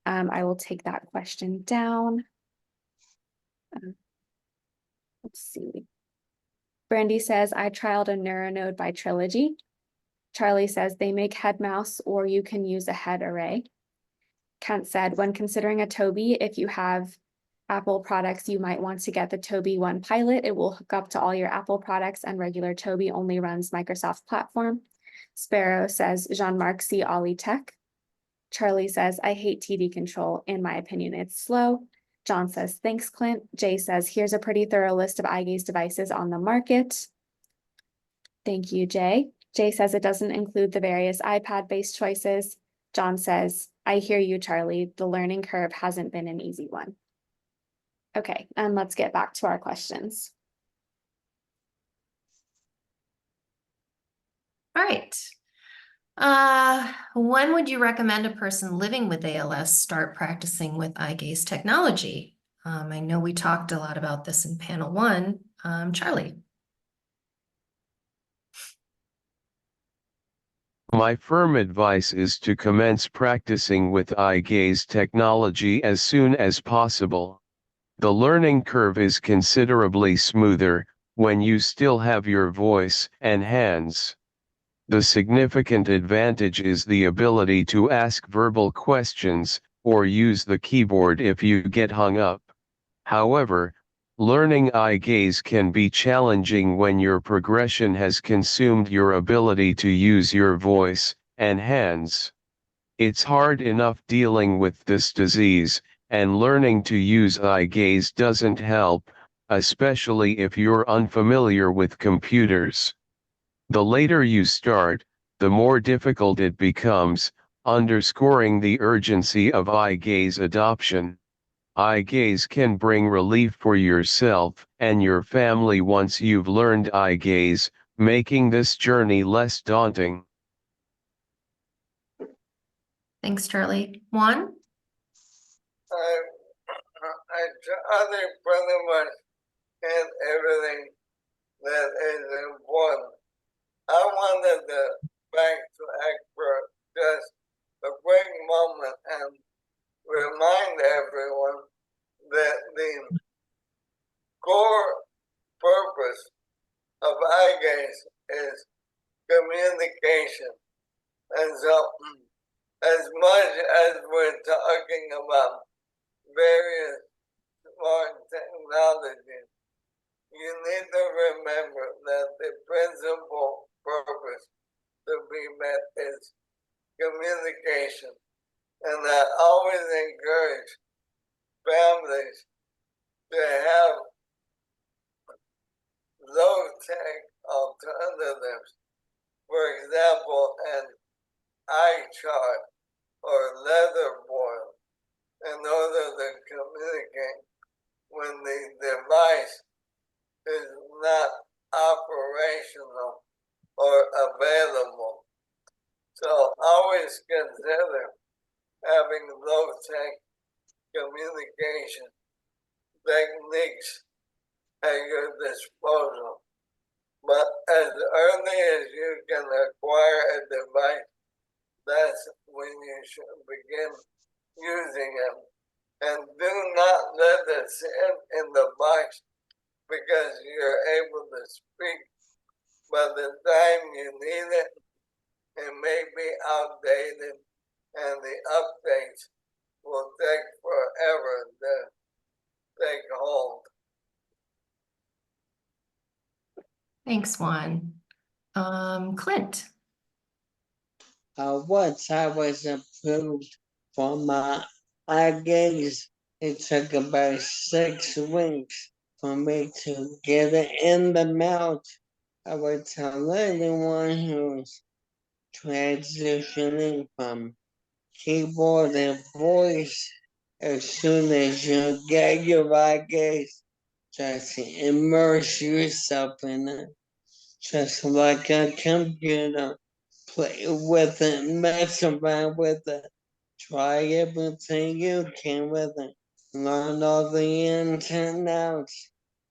I will take that question down. Let's see. Brandy says, I trialed a Neuronode by Trilogy. Charlie says, they make head mouse, or you can use a head array. Kent said, when considering a Tobii, if you have Apple products, you might want to get the Tobii One Pilot. It will hook up to all your Apple products, and regular Tobii only runs Microsoft platform. Sparrow says, Jean-Marc, see Ollie Tech. Charlie says, I hate TD control. In my opinion, it's slow. John says, thanks, Clint. Jay says, here's a pretty thorough list of Eyegaze devices on the market. Thank you, Jay. Jay says it doesn't include the various iPad-based choices. John says, I hear you, Charlie. The learning curve hasn't been an easy one. Okay, and let's get back to our questions. All right. When would you recommend a person living with ALS start practicing with Eyegaze technology? I know we talked a lot about this in panel 1. Charlie. My firm advice is to commence practicing with Eyegaze technology as soon as possible. The learning curve is considerably smoother when you still have your voice and hands. The significant advantage is the ability to ask verbal questions, or use the keyboard if you get hung up. However, learning Eyegaze can be challenging when your progression has consumed your ability to use your voice and hands. It's hard enough dealing with this disease, and learning to use Eyegaze doesn't help, especially if you're unfamiliar with computers. The later you start, the more difficult it becomes, underscoring the urgency of Eyegaze adoption. Eyegaze can bring relief for yourself and your family once you've learned Eyegaze, making this journey less daunting. Thanks, Charlie. Juan? I think pretty much in everything that is important. I wanted to thank the expert just a quick moment and remind everyone that the core purpose of Eyegaze is communication. And so, as much as we're talking about various smart technologies, you need to remember that the principal purpose to be met is communication. And I always encourage families to have low-tech alternatives. For example, an eye chart or leatherboard in order to communicate when the device is not operational or available. So always consider having low-tech communication techniques at your disposal. But as early as you can acquire a device, that's when you should begin using it. And do not let it sit in the box because you're able to speak. By the time you need it, it may be outdated and the updates will take forever to take hold. Thanks, Juan. Clint. Once I was approved for my Eyegaze, it took about 6 weeks for me to get it in the mouth. I would tell anyone who's transitioning from keyboard and voice, as soon as you get your Eyegaze, just immerse yourself in it, just like a computer. Play with it, mess around with it, try everything you can with it, learn all the ins and outs.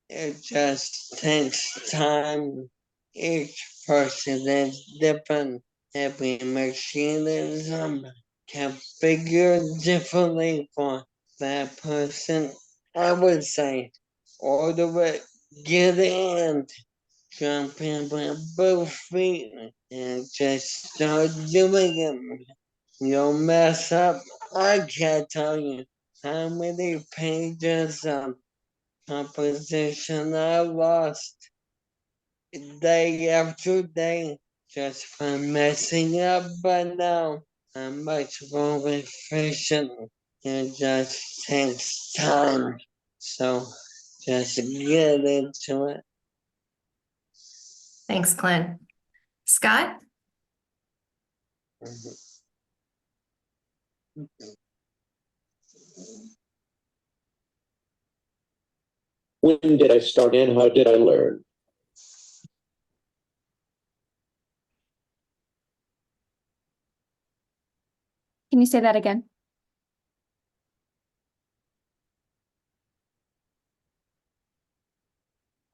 It just takes time. Each person is different. Every machine is configured differently for that person. I would say order it, get in, jump in with both feet and just start doing it. You'll mess up. I can't tell you how many pages of composition I lost day after day just from messing up, but now I'm much more efficient. It just takes time. So just get into it. Thanks, Clint. Scott? When did I start and how did I learn? Can you say that again?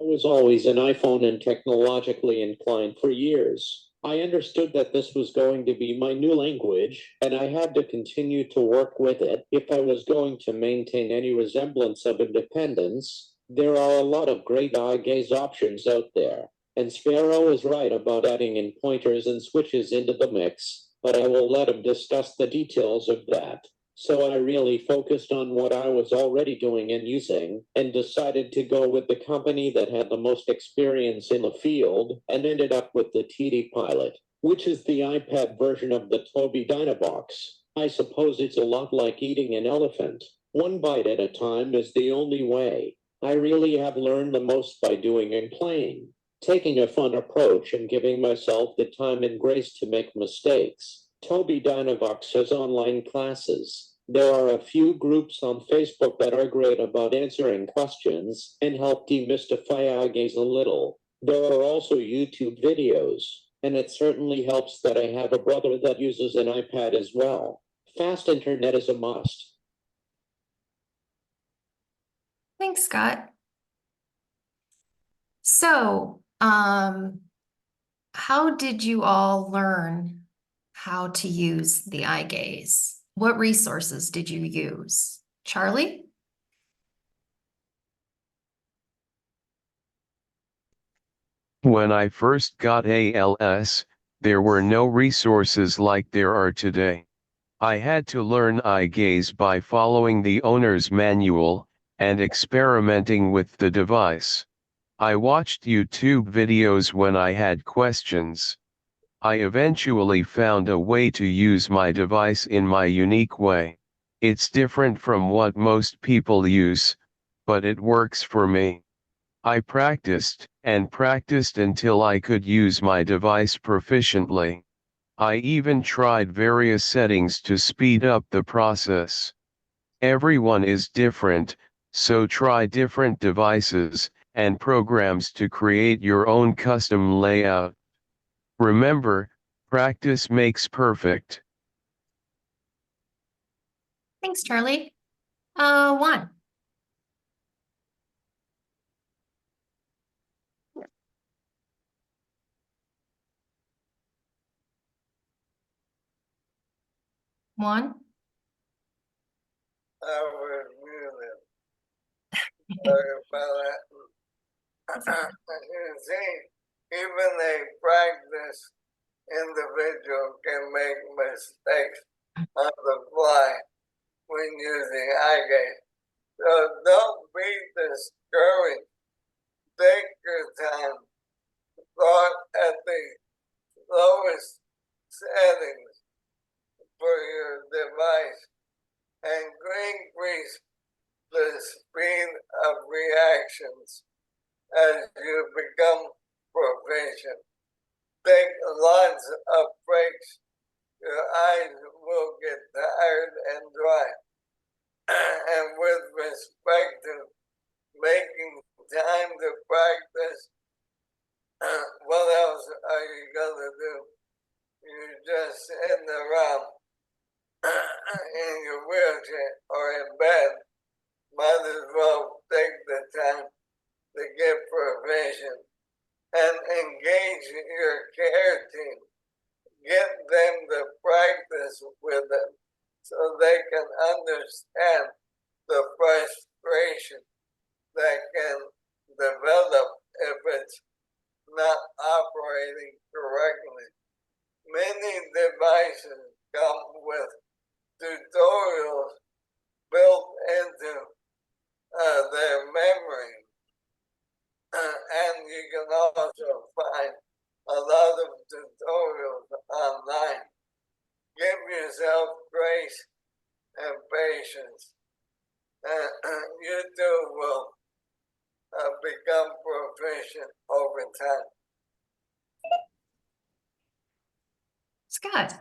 I was always an iPhone and technologically inclined for years. I understood that this was going to be my new language, and I had to continue to work with it if I was going to maintain any resemblance of independence. There are a lot of great eye-gaze options out there, and Sparrow is right about adding in pointers and switches into the mix, but I will let him discuss the details of that. So I really focused on what I was already doing and using and decided to go with the company that had the most experience in the field and ended up with the TD Pilot, which is the iPad version of the Tobii Dynavox. I suppose it's a lot like eating an elephant. One bite at a time is the only way. I really have learned the most by doing and playing, taking a fun approach and giving myself the time and grace to make mistakes. Tobii Dynavox has online classes. There are a few groups on Facebook that are great about answering questions and help demystify Eyegaze a little. There are also YouTube videos, and it certainly helps that I have a brother that uses an iPad as well. Fast internet is a must. Thanks, Scott. So, how did you all learn how to use the eye gaze? What resources did you use? Charlie? When I first got ALS, there were no resources like there are today. I had to learn eye gaze by following the owner's manual and experimenting with the device. I watched YouTube videos when I had questions. I eventually found a way to use my device in my unique way. It's different from what most people use, but it works for me. I practiced and practiced until I could use my device proficiently. I even tried various settings to speed up the process. Everyone is different, so try different devices and programs to create your own custom layout. Remember, practice makes perfect. Thanks, Charlie. Juan. Juan? I was muted. Sorry about that. You see, even a practice individual can make mistakes on the fly when using Eyegaze. So don't be discouraged. Take your time. Start at the lowest settings for your device and increase the speed of reactions as you become proficient. Take lots of breaks. Your eyes will get tired and dry. And with respect to making time to practice, what else are you gonna do? You're just sitting around in your wheelchair or in bed. Might as well take the time to get proficient and engage your care team. Get them to practice with them so they can understand the frustration that can develop if it's not operating correctly. Many devices come with tutorials built into their memory, and you can also find a lot of tutorials online. Give yourself grace and patience, and you too will become proficient over time. Scott.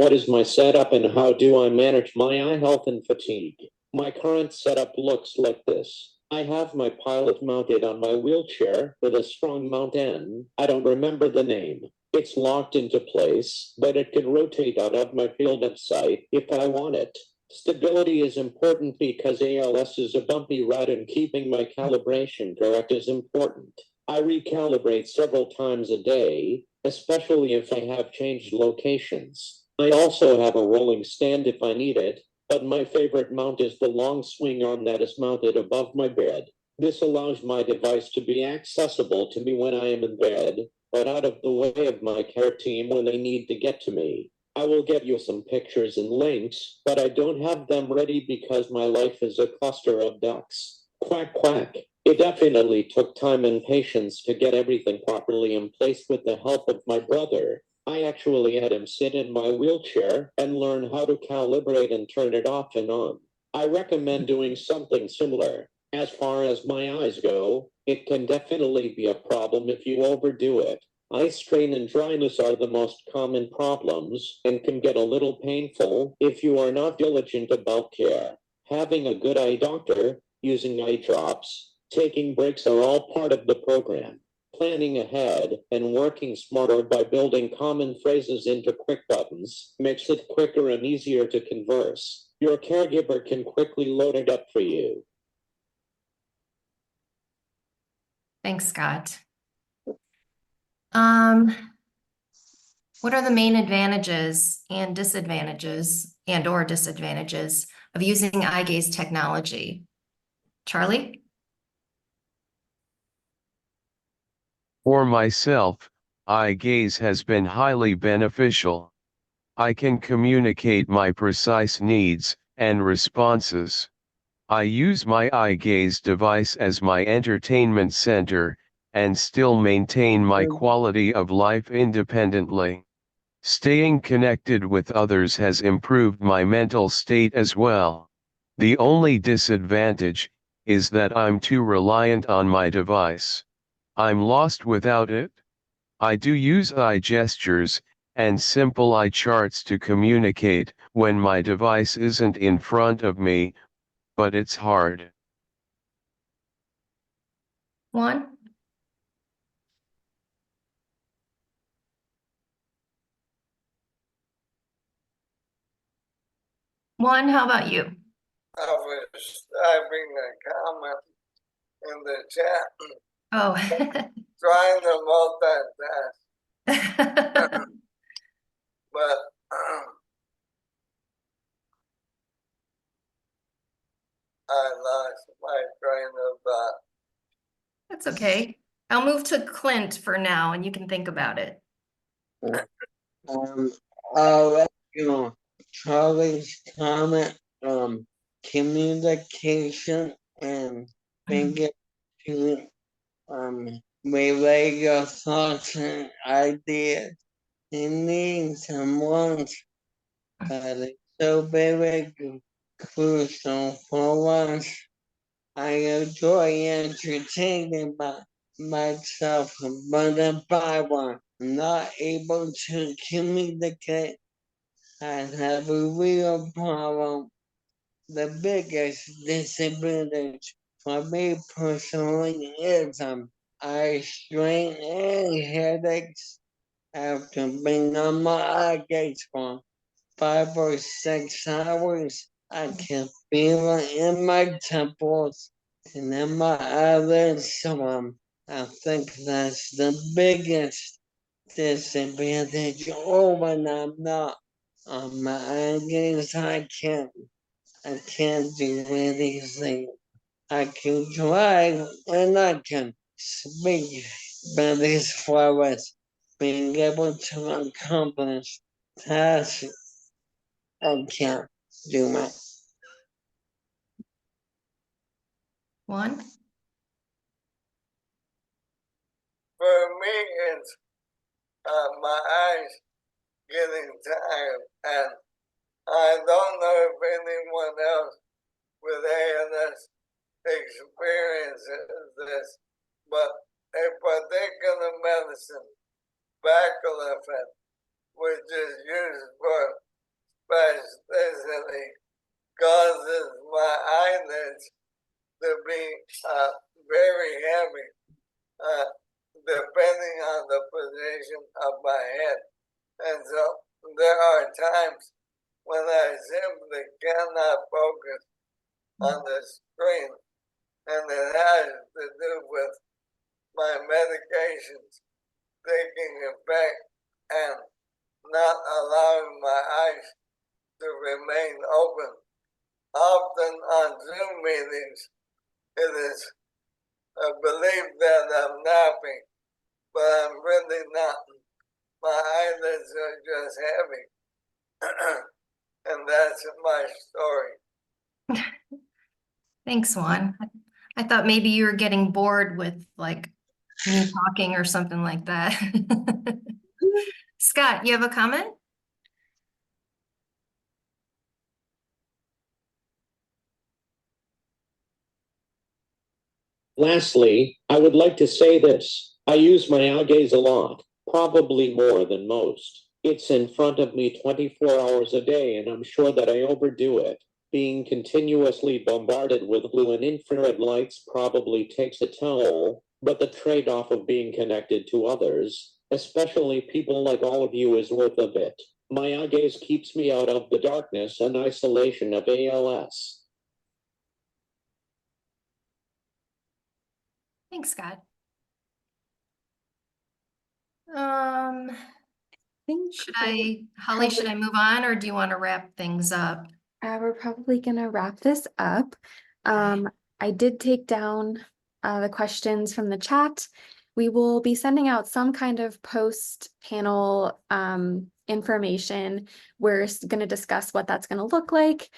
What is my setup and how do I manage my eye health and fatigue? My current setup looks like this. I have my pilot mounted on my wheelchair with a strong mount end. I don't remember the name. It's locked into place, but it can rotate out of my field of sight if I want it. Stability is important because ALS is a bumpy ride and keeping my calibration correct is important. I recalibrate several times a day, especially if I have changed locations. I also have a rolling stand if I need it, but my favorite mount is the long swing arm that is mounted above my bed. This allows my device to be accessible to me when I am in bed, but out of the way of my care team when they need to get to me. I will get you some pictures and links, but I don't have them ready because my life is a cluster of ducks. Quack, quack. It definitely took time and patience to get everything properly in place with the help of my brother. I actually had him sit in my wheelchair and learn how to calibrate and turn it off and on. I recommend doing something similar. As far as my eyes go, it can definitely be a problem if you overdo it. Eye strain and dryness are the most common problems and can get a little painful if you are not diligent about care. Having a good eye doctor, using eye drops, taking breaks are all part of the program. Planning ahead and working smarter by building common phrases into quick buttons makes it quicker and easier to converse. Your caregiver can quickly load it up for you. Thanks, Scott. What are the main advantages and disadvantages or disadvantages of using Eyegaze technology? Charlie? For myself, Eyegaze has been highly beneficial. I can communicate my precise needs and responses. I use my Eyegaze device as my entertainment center and still maintain my quality of life independently. Staying connected with others has improved my mental state as well. The only disadvantage is that I'm too reliant on my device. I'm lost without it. I do use eye gestures and simple eye charts to communicate when my device isn't in front of me, but it's hard. Juan? Juan, how about you? I was typing a comment in the chat, Oh. trying to multitask, but I lost my train of thought. That's okay. I'll move to Clint for now and you can think about it. I'll let you know Charlie's comment, communication and thinking to relay your thoughts and ideas and needs and wants, but it's so very crucial for us. I enjoy entertaining myself, but if I were not able to communicate, I'd have a real problem. The biggest disadvantage for me personally is eye strain and headaches after being on my eye gaze for 5 or 6 hours. I can feel it in my temples and in my eyelids. So I think that's the biggest disadvantage. Oh, when I'm not on my eye gaze, I can't do anything. I can drive and I can speak, but as far as being able to accomplish tasks, I can't do that. Juan? For me, it's my eyes getting tired, and I don't know if anyone else with ALS experiences this, but a particular medicine, baclofen, which is used for spasticity causes my eyelids to be very heavy, depending on the position of my head. And so there are times when I simply cannot focus on the screen, and it has to do with my medications taking effect and not allowing my eyes to remain open. Often on Zoom meetings, it is believed that I'm napping, but I'm really not. My eyelids are just heavy. And that's my story. Thanks, Juan. I thought maybe you were getting bored with like me talking or something like that. Scott, you have a comment? Lastly, I would like to say this. I use my Eyegaze a lot, probably more than most. It's in front of me 24 hours a day, and I'm sure that I overdo it. Being continuously bombarded with blue and infrared lights probably takes a toll, but the trade-off of being connected to others, especially people like all of you, is worth a bit. My Eyegaze keeps me out of the darkness and isolation of ALS. Thanks, Scott. Holly, should I move on, or do you want to wrap things up? We're probably gonna wrap this up. I did take down the questions from the chat. We will be sending out some kind of post-panel information. We're going to discuss what that's going to look like.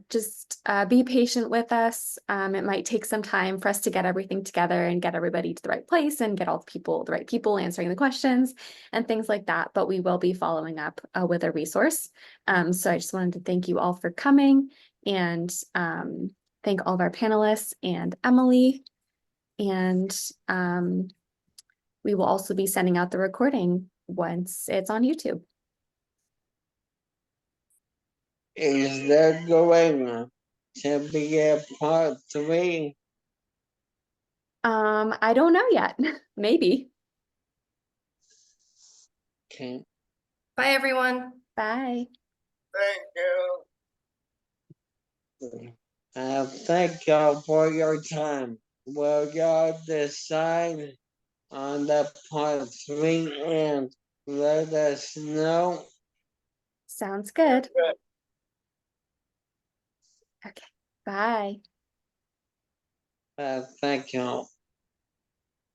Just be patient with us. It might take some time for us to get everything together and get everybody to the right place and get all the right people answering the questions and things like that. But we will be following up with a resource. So I just wanted to thank you all for coming and thank all of our panelists and Emily. And we will also be sending out the recording once it's on YouTube. Is there going to be a part 3? I don't know yet. Maybe. Okay. Bye, everyone. Bye. Thank you. Thank y'all for your time. Will y'all decide on the part 3 and let us know? Sounds good. Okay. Bye. Thank y'all.